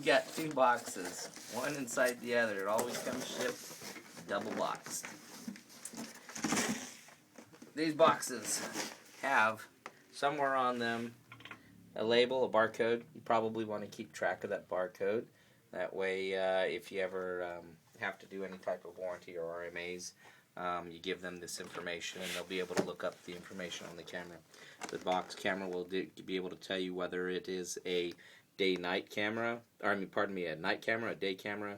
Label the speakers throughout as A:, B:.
A: you've got two boxes, one inside the other. It always comes shipped double boxed. These boxes have somewhere on them a label, a barcode. You probably want to keep track of that barcode. That way, if you ever have to do any type of warranty or RMAs, you give them this information and they'll be able to look up the information on the camera. The box camera will be able to tell you whether it is a day-night camera, or a night camera, a day camera.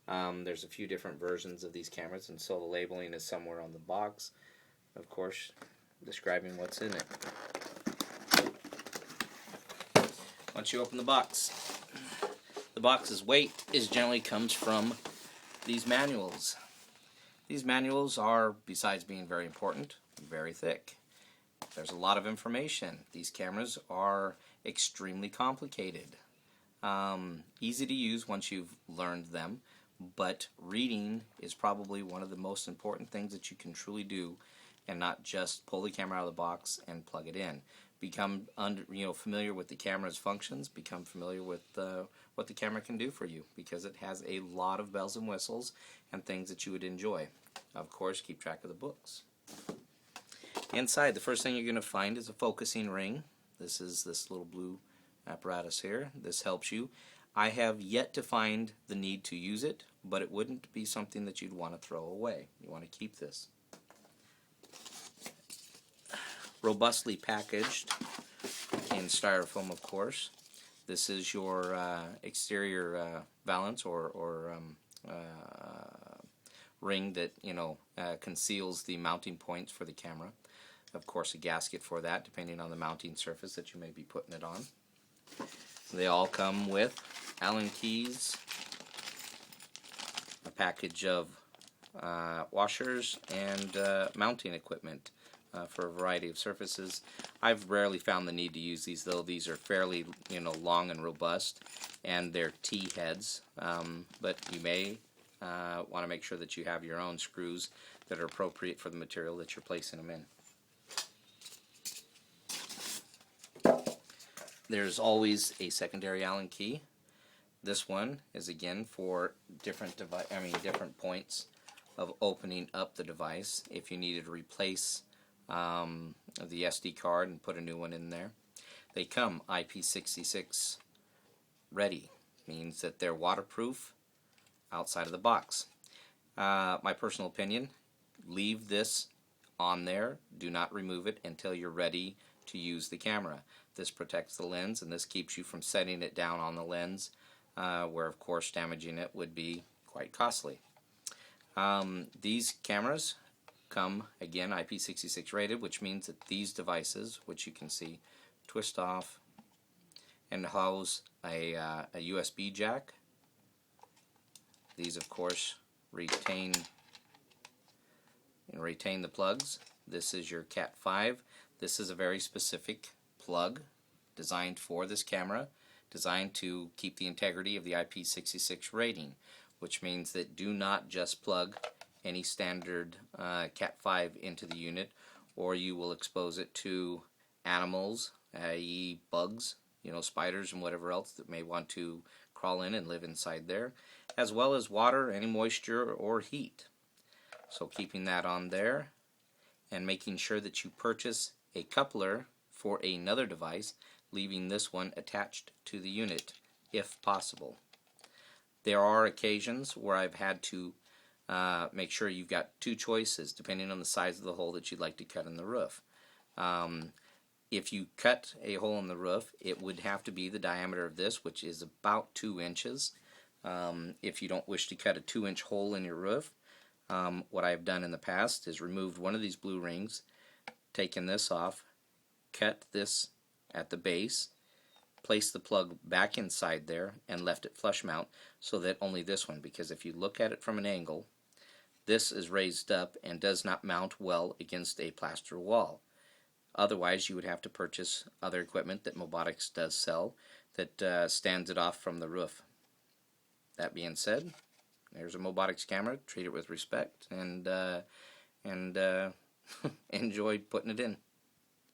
A: There's a few different versions of these cameras, and so the labeling is somewhere on the box, of course, describing what's in it. Once you open the box's weight generally comes from these manuals. These manuals are, besides being very important, very thick. There's a lot of information. These cameras are extremely complicated. Easy to use once you've learned them, but reading is probably one of the most important things that you can truly do, and not just pull the camera out of the box and plug it in. Become familiar with the camera's functions, become familiar with what the camera can do for you, because it has a lot of bells and whistles and things that you would enjoy. Of course, keep track of the books. Inside, the first thing you're going to find is a focusing ring. This is this little blue apparatus here. This helps you. I have yet to find the need to use it, but it wouldn't be something that you'd want to throw away. You want to keep this. Robustly packaged in styrofoam, of course. This is your exterior valance or ring that conceals the mounting points for the camera. Of course, a gasket for that, depending on the mounting surface that you may be putting it on. They all come with Allen keys, a package of washers, and mounting equipment for a variety of surfaces. I've rarely found the need to use these, though. These are fairly long and robust, and they're T-heads, but you may want to make sure that you have your own screws that are appropriate for the material that you're placing them in. There's always a secondary Allen key. This one is again for different points of opening up the device. If you needed to replace the SD card and put a new one in there, they come IP66 ready. Means that they're waterproof outside of the box. My personal opinion: leave this on there. Do not remove it until you're ready to use the camera. This protects the lens, and this keeps you from setting it down on the lens, where of course damaging it would be quite costly. These cameras come again IP66 rated, which means that these devices, which you can see, twist off and house a USB jack. These of course retain the plugs. This is your Cat 5. This is a very specific plug designed for this camera, designed to keep the integrity of the IP66 rating, which means that do not just plug any standard Cat 5 into the unit, or you will expose it to animals, i.e. bugs, spiders and whatever else that may want to crawl in and live inside there, as well as water, any moisture or heat. So keeping that on there, and making sure that you purchase a coupler for another device, leaving this one attached to the unit if possible. There are occasions where I've had to make sure you've got two choices depending on the size of the hole that you'd like to cut in the roof. If you cut a hole in the roof, it would have to be the diameter of this, which is about 2 inches. If you don't wish to cut a 2-inch hole in your roof, what I've done in the past is removed one of these blue rings, taken this off, cut this at the base, placed the plug back inside there, and left it flush mount, so that only this one, because if you look at it from an angle, this is raised up and does not mount well against a plaster wall. Otherwise, you would have to purchase other equipment that Mobotix does sell that stands it off from the roof. That being said, there's a Mobotix camera. Treat it with respect and enjoy putting it in.